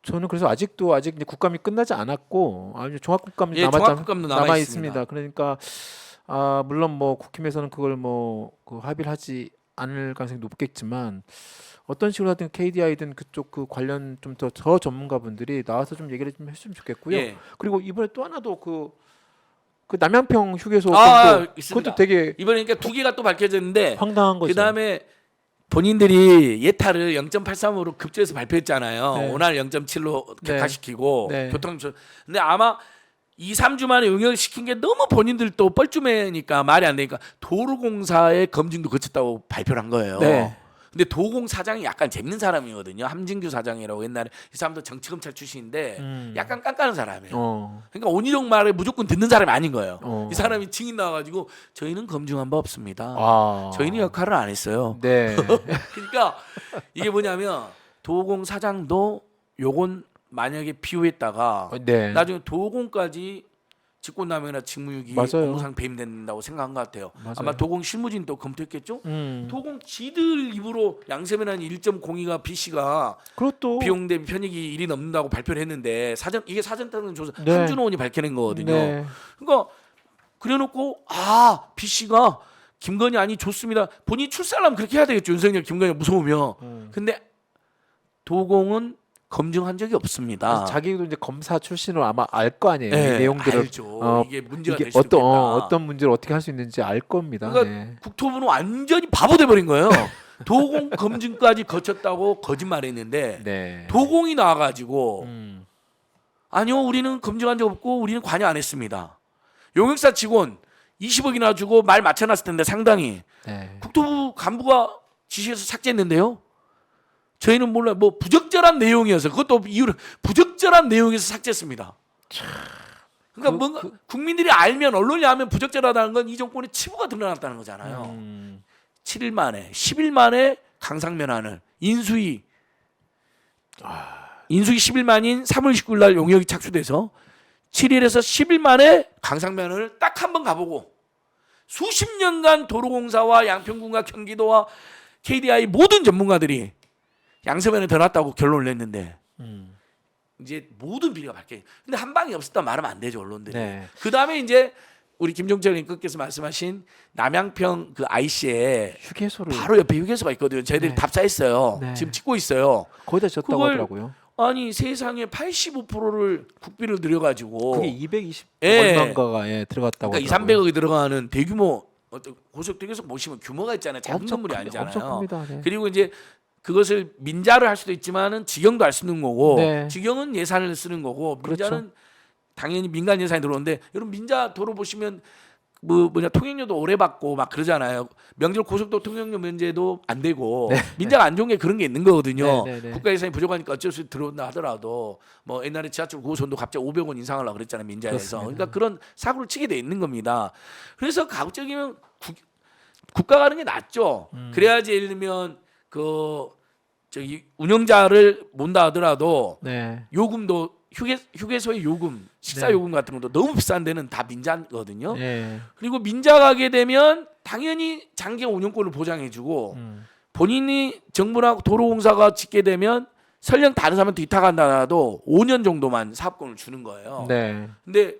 저는 그래서 아직 이제 국감이 끝나지 않았고 아니 종합국감이 예, 종합국감도 남아 있습니다. 있습니다. 그러니까 물론 뭐 국힘에서는 그걸 그 합의를 하지 않을 가능성이 높겠지만 어떤 식으로 하든 KDI든 그쪽 그 관련 좀 더 전문가분들이 나와서 좀 얘기를 좀 했으면 좋겠고요. 예. 그리고 이번에 또 하나도 그 남양평 휴게소 있습니다. 그것도 되게 이번에 그러니까 두 개가 또 밝혀졌는데 황당한 거죠. 그다음에 본인들이 예타를 0.83으로 급조해서 발표했잖아요. 네. 오늘 0.7로 네. 격하시키고 네. 근데 아마 2, 3주 만에 용역을 시킨 게 너무 본인들도 뻘쭘해니까 말이 안 되니까 도로공사의 검증도 거쳤다고 발표를 한 거예요. 네. 근데 도공 사장이 약간 재밌는 사람이거든요. 함진규 사장이라고 옛날에 이 사람도 정치검찰 출신인데 약간 깐깐한 사람이에요. 그러니까 온희룡 말을 무조건 듣는 사람이 아닌 거예요. 이 사람이 증인 나와가지고 저희는 검증한 바 없습니다. 저희는 역할을 안 했어요. 네. 그러니까 이게 뭐냐면 도공 사장도 요건 만약에 비호했다가 네. 나중에 도공까지 직권남용이나 직무유기 맞아요. 업무상 배임된다고 생각한 것 같아요. 맞아요. 아마 도공 실무진도 검토했겠죠. 도공 지들 입으로 양세면한 1.02가 BC가 그것도 비용 대비 편익이 1이 넘는다고 발표를 했는데 이게 사전타는 조사 네. 한준호 의원이 밝혀낸 거거든요. 네. 그러니까 그래놓고 BC가 김건희 아니 좋습니다. 본인이 출사하려면 그렇게 해야 되겠죠. 윤석열 김건희 무서우면. 근데 도공은 검증한 적이 없습니다. 자기도 이제 검사 출신으로 아마 알 거 아니에요. 네, 이 내용들을 알죠. 이게 문제가 이게 될 수도 있겠다. 어떤 문제를 어떻게 할 수 있는지 알 겁니다. 그러니까 네. 국토부는 완전히 바보 돼버린 거예요. 도공 검증까지 거쳤다고 거짓말했는데 네. 도공이 나와가지고 음. 아니요 우리는 검증한 적 없고 우리는 관여 안 했습니다. 용역사 직원 20억이나 주고 말 맞춰놨을 텐데 상당히 네. 국토부 간부가 지시해서 삭제했는데요. 저희는 몰라요. 뭐 부적절한 내용이어서 그것도 이유를 부적절한 내용에서 삭제했습니다. 그러니까 뭔가 국민들이 알면 언론이 알면 부적절하다는 건 이 정권의 치부가 드러났다는 거잖아요. 7일 만에 10일 만에 강상면안을 인수위 10일 만인 3월 19일 날 용역이 착수돼서 7일에서 10일 만에 강상면을 딱 한 번 가보고 수십 년간 도로공사와 양평군과 경기도와 KDI 모든 전문가들이 양세면에 더 낫다고 결론을 냈는데 이제 모든 비리가 밝혀. 근데 한 방이 없었다 말하면 안 되죠 언론들이. 네. 그 다음에 이제 우리 김종철 앵커께서 말씀하신 남양평 그 IC에 휴게소를 바로 옆에 휴게소가 있거든요. 저희들이 네. 답사했어요. 네. 지금 찍고 있어요. 거기다 졌다고 그걸 하더라고요. 아니 세상에 85%를 국비를 들여가지고 그게 220 예. 얼마인가가 들어갔다고 그러니까 2, 하더라고요. 300억이 들어가는 대규모 어떤 고속도로에서 보시면 규모가 있잖아요. 작은 건물이 아니잖아요. 엄청 큽니다. 네. 그리고 이제 그것을 민자를 할 수도 있지만은 직영도 할 수 있는 거고 네. 직영은 예산을 쓰는 거고 민자는 그렇죠. 당연히 민간 예산이 들어오는데 여러분 민자 도로 보시면 통행료도 오래 받고 막 그러잖아요. 명절 고속도로 통행료 면제도 안 되고 민자가 안 좋은 게 그런 게 있는 거거든요. 네. 국가 예산이 부족하니까 어쩔 수 없이 들어온다 하더라도 뭐 옛날에 지하철 고선도 갑자기 500원 인상하려고 그랬잖아요 민자에서. 그렇습니다. 그러니까 그런 사고를 치게 돼 있는 겁니다. 그래서 가급적이면 국가 가는 게 낫죠. 그래야지 예를 들면 저기 운영자를 몬다 하더라도 네. 요금도 휴게소의 요금, 식사 요금 같은 것도 너무 비싼 데는 다 민자거든요. 네. 그리고 민자 가게 되면 당연히 장기간 운영권을 보장해주고 본인이 정부나 도로공사가 짓게 되면 설령 다른 사람한테 위탁한다라도 5년 정도만 사업권을 주는 거예요. 네. 근데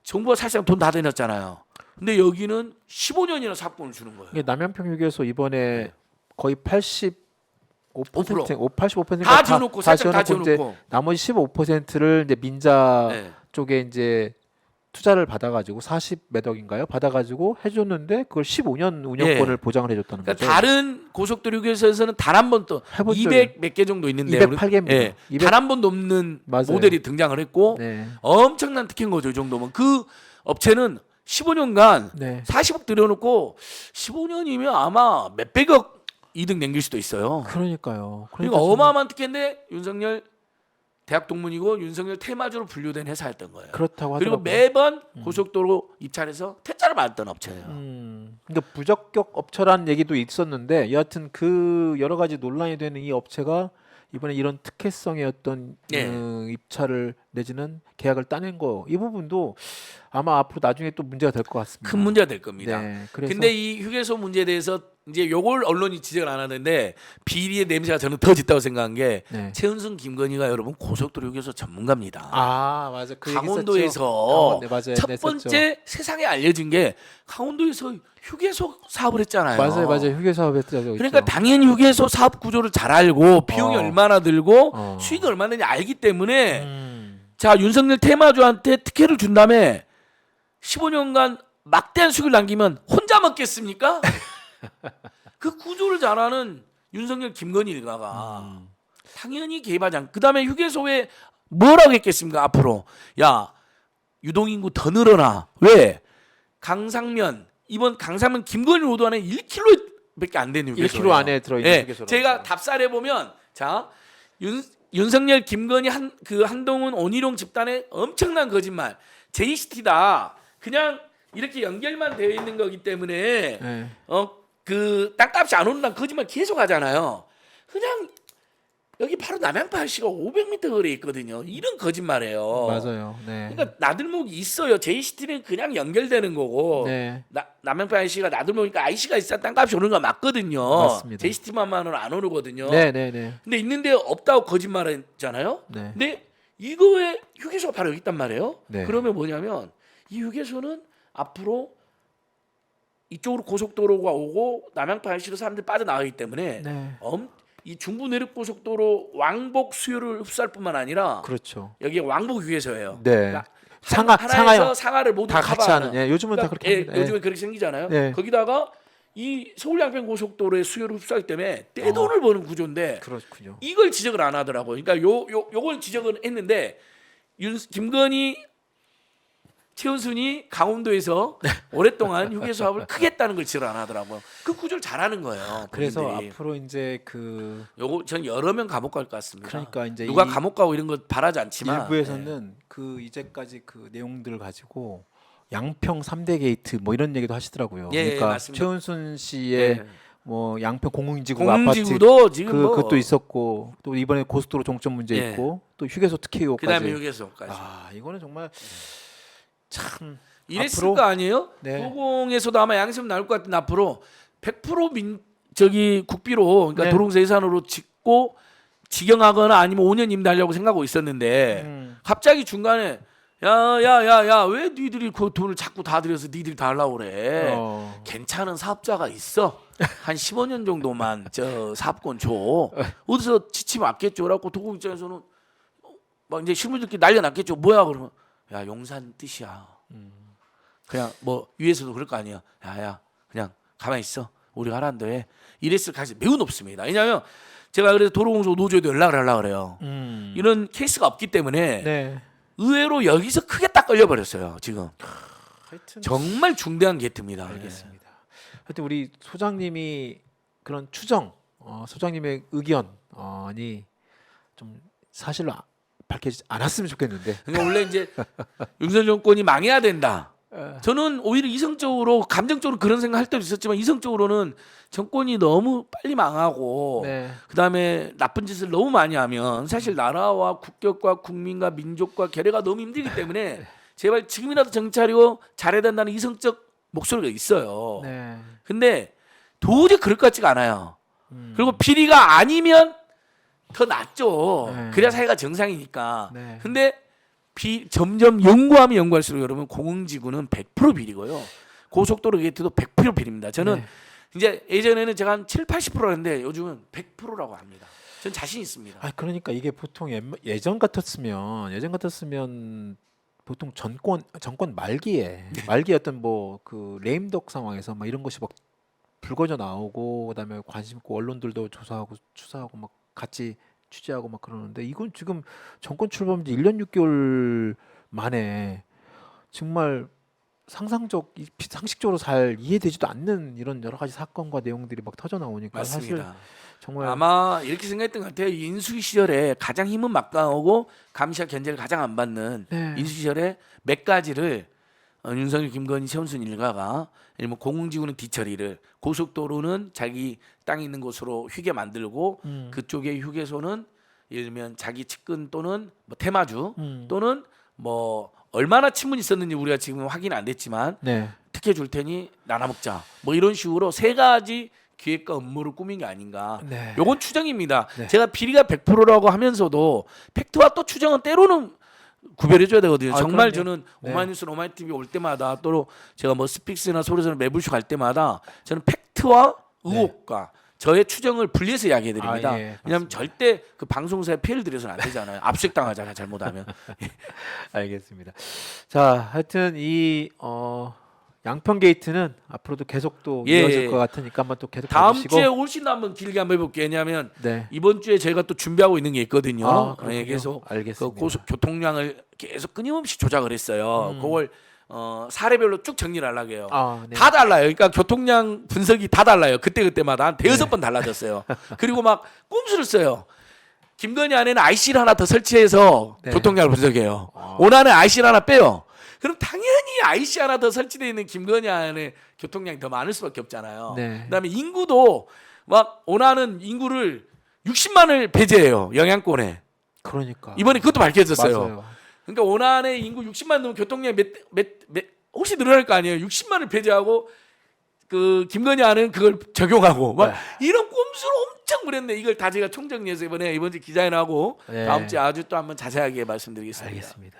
정부가 사실상 돈 다 대놨잖아요. 근데 여기는 15년이나 사업권을 주는 거예요. 이게 남양평 휴게소 이번에 거의 85% 85%가 다 지어놓고 살짝 다 지어놓고 나머지 15%를 이제 민자 네. 쪽에 이제 투자를 받아가지고 40몇 억인가요? 받아가지고 해줬는데 그걸 15년 운영권을 예. 보장을 해줬다는 그러니까 거죠. 다른 고속도로 휴게소에서는 단 한 번도 해본 적이 200 몇 개 정도 있는데 208개입니다. 예, 200 단 한 번도 없는 맞아요. 모델이 등장을 했고 네. 엄청난 특혜인 거죠. 이 정도면 그 업체는 15년간 네. 40억 들여놓고 15년이면 아마 몇백억 이득 남길 수도 있어요. 그러니까요. 그러니까 어마어마한 특혜인데 윤석열 대학 동문이고 윤석열 테마주로 분류된 회사였던 거예요. 그렇다고 그리고 하더라고요. 매번 고속도로 입찰해서 퇴짜를 받았던 업체예요. 그러니까 부적격 업체라는 얘기도 있었는데 여하튼 그 여러 가지 논란이 되는 이 업체가 이번에 이런 특혜성의 어떤 예. 입찰을 내지는 계약을 따낸 거 이 부분도 아마 앞으로 나중에 또 문제가 될 것 같습니다. 큰 문제가 될 겁니다. 네, 그래서 근데 이 휴게소 문제에 대해서 이제 요걸 언론이 지적을 안 하는데 비리의 냄새가 저는 더 짙다고 생각한 게 네. 최은순 김건희가 여러분 고속도로 휴게소 전문가입니다. 아 맞아 그 얘기 강원도에서 네, 맞아요. 첫 냈었죠. 번째 세상에 알려진 게 강원도에서 휴게소 사업을 했잖아요. 맞아요 휴게소 사업 했죠. 그러니까 당연히 휴게소 사업 구조를 잘 알고 비용이 얼마나 들고 어. 수익이 얼마나 되는지 알기 때문에 음. 자 윤석열 테마주한테 특혜를 준 다음에 15년간 막대한 수익을 남기면 혼자 먹겠습니까? 그 구조를 잘 아는 윤석열 김건희 일가가 당연히 개입하지 않고 그다음에 휴게소에 뭐라고 했겠습니까? 앞으로 야 유동인구 더 늘어나. 왜? 강상면 이번 강상면 김건희 로드 안에 1km밖에 안 되는 휴게소예요. 1km 안에 들어있는 예, 휴게소라고. 제가 답사를 해보면 자 윤석열 김건희 한동훈 온희룡 집단의 엄청난 거짓말 JCT다. 그냥 이렇게 연결만 되어 있는 거기 때문에 네. 그 땅값이 안 오른다는 거짓말 계속 하잖아요. 그냥 여기 바로 남양파시가 500m 거리에 있거든요. 이런 거짓말이에요. 맞아요. 네. 그러니까 나들목이 있어요. JCT는 그냥 연결되는 거고 네. 남양파 IC가 나들목이니까 IC가 있어야 땅값이 오르는 거 맞거든요. 맞습니다. JCT만으로는 안 오르거든요. 네네네. 근데 있는데 없다고 거짓말했잖아요. 네. 근데 이거에 휴게소가 바로 여기 있단 말이에요. 네. 그러면 뭐냐면 이 휴게소는 앞으로 이쪽으로 고속도로가 오고 남양파 IC로 사람들이 빠져나가기 때문에 네. 이 중부 내륙 고속도로 왕복 수요를 흡수할 뿐만 아니라 그렇죠. 여기 왕복 휴게소예요. 네. 그러니까 하나에서 하나에서 상하를 모두 다 같이 커버하는. 하는. 예, 요즘은 다 그렇게 합니다. 요즘에 그렇게 생기잖아요. 네. 거기다가 이 서울 양평 고속도로의 수요를 흡수하기 때문에 떼돈을 버는 구조인데 그렇군요. 이걸 지적을 안 하더라고요. 그러니까 요걸 지적을 했는데 김건희 최은순이 강원도에서 오랫동안 휴게소 사업을 크게 했다는 걸 지적을 안 하더라고요. 그 구조를 잘하는 거예요. 그래서 본인들이. 앞으로 이제 그 요거 전 여러 명 감옥 갈 것 같습니다. 그러니까 이제 누가 이 감옥 가고 이런 거 바라지 않지만 일부에서는 그 이제까지 그 내용들을 가지고 양평 3대 게이트 뭐 이런 얘기도 하시더라고요. 예, 그러니까 맞습니다. 최은순 씨의 예. 뭐 양평 공흥지구 공지구도 아파트 지금 뭐 그것도 있었고 또 이번에 고속도로 종점 문제 예. 있고 또 휴게소 특혜 의혹까지. 그다음에 휴게소까지. 아 이거는 정말 참 이랬을 앞으로- 거 아니에요? 네. 도공에서도 아마 양심 나올 것 같은데 앞으로 100% 저기 국비로 그러니까 네. 도롱사 예산으로 짓고 직영하거나 아니면 5년 임대하려고 생각하고 있었는데 갑자기 중간에 야야야야 왜 니들이 그 돈을 자꾸 다 들여서 니들이 다 하려고 그래? 괜찮은 사업자가 있어. 한 15년 정도만 저 사업권 줘. 어디서 지치면 아겠죠라고 도공 입장에서는 막 이제 실무들끼리 난리 났겠죠. 뭐야 그러면 야 용산 뜻이야. 그냥 뭐 위에서도 그럴 거 아니야. 야야 그냥 가만히 있어. 우리가 하란도 해. 이랬을 가능성이 매우 높습니다. 왜냐하면 제가 그래서 도로공사 노조에도 연락을 하려고 그래요. 이런 케이스가 없기 때문에 네. 의외로 여기서 크게 딱 걸려버렸어요. 지금 하여튼 정말 중대한 게트입니다. 알겠습니다. 하여튼 우리 소장님이 그런 추정, 소장님의 의견이 좀 사실로 밝혀지지 않았으면 좋겠는데. 그러니까 원래 이제 윤석열 정권이 망해야 된다. 저는 오히려 이성적으로 감정적으로 그런 생각할 때도 있었지만 이성적으로는 정권이 너무 빨리 망하고 네. 그다음에 나쁜 짓을 너무 많이 하면 사실 나라와 국격과 국민과 민족과 결의가 너무 힘들기 때문에 제발 지금이라도 정신 차리고 잘해야 된다는 이성적 목소리가 있어요. 네. 근데 도저히 그럴 것 같지가 않아요. 그리고 비리가 아니면 더 낫죠. 네. 그래야 사회가 정상이니까. 네. 근데 점점 연구하면 연구할수록 여러분 공흥지구는 100% 비리고요. 고속도로 게이트도 100% 비리입니다. 저는 네. 이제 예전에는 제가 한 7, 80%였는데 요즘은 100%라고 합니다. 전 자신 있습니다. 아 그러니까 이게 보통 예전 같았으면 보통 정권 말기에 어떤 뭐 그 레임덕 상황에서 막 이런 것이 막 불거져 나오고 그다음에 관심 있고 언론들도 조사하고 추사하고 막 같이 취재하고 막 그러는데 이건 지금 정권 출범 지 1년 6개월 만에 정말 상식적으로 잘 이해되지도 않는 이런 여러 가지 사건과 내용들이 막 터져 나오니까 사실 맞습니다. 정말 아마 이렇게 생각했던 것 같아요. 인수위 시절에 가장 힘은 막강하고 감시와 견제를 가장 안 받는 네. 인수위 시절에 몇 가지를 윤석열, 김건희, 최은순 일가가 예를 들면 공흥지구는 뒤처리를 고속도로는 자기 땅 있는 곳으로 휴게 만들고 그쪽에 휴게소는 예를 들면 자기 측근 또는 뭐 테마주 음. 또는 뭐 얼마나 친분이 있었는지 우리가 지금 확인 안 됐지만 네. 특혜 줄 테니 나눠 먹자. 뭐 이런 식으로 세 가지 기획과 업무를 꾸민 게 아닌가. 네. 요건 추정입니다. 네. 제가 비리가 100%라고 하면서도 팩트와 또 추정은 때로는 구별해줘야 되거든요. 아, 정말 그럼요. 저는 네. 오마이뉴스 오마이TV 올 때마다 또 제가 뭐 스픽스나 소리소리 매불쇼 갈 때마다 저는 팩트와 의혹과 저의 추정을 분리해서 이야기해드립니다. 아, 예, 왜냐하면 맞습니다. 절대 그 방송사에 피해를 드려서는 안 되잖아요. 압수색 당하잖아요. 잘못하면. 알겠습니다. 자, 하여튼 이 양평 게이트는 앞으로도 계속 또 예, 이어질 예. 것 같으니까 한번 또 계속 다음 봐주시고. 주에 훨씬 더 한번 길게 한번 해볼게요. 왜냐하면 네. 이번 주에 저희가 또 준비하고 있는 게 있거든요. 아, 그렇군요. 예, 계속 그 알겠습니다. 교통량을 계속 끊임없이 조작을 했어요. 그걸 사례별로 쭉 정리를 하려고 해요. 아, 네. 다 달라요. 그러니까 교통량 분석이 다 달라요. 그때마다 한 대여섯 번 달라졌어요. 그리고 막 꼼수를 써요. 김건희 안에는 IC를 하나 더 설치해서 네. 교통량을 분석해요. 오난에 IC를 하나 빼요. 그럼 당연히 IC 하나 더 설치되어 있는 김건희 안에 교통량이 더 많을 수밖에 없잖아요. 네. 그다음에 인구도 막 오난은 인구를 60만을 배제해요. 영향권에. 그러니까. 이번에 그것도 밝혀졌어요. 맞아요. 그러니까 오난의 인구 60만 넘으면 교통량이 혹시 늘어날 거 아니에요. 60만을 배제하고 그 김건희 안은 그걸 적용하고 막 이런 꼼수를 엄청 부렸네. 이걸 다 제가 총정리해서 이번 주 기자회견하고 네. 다음 주에 아주 또 한번 자세하게 말씀드리겠습니다. 알겠습니다.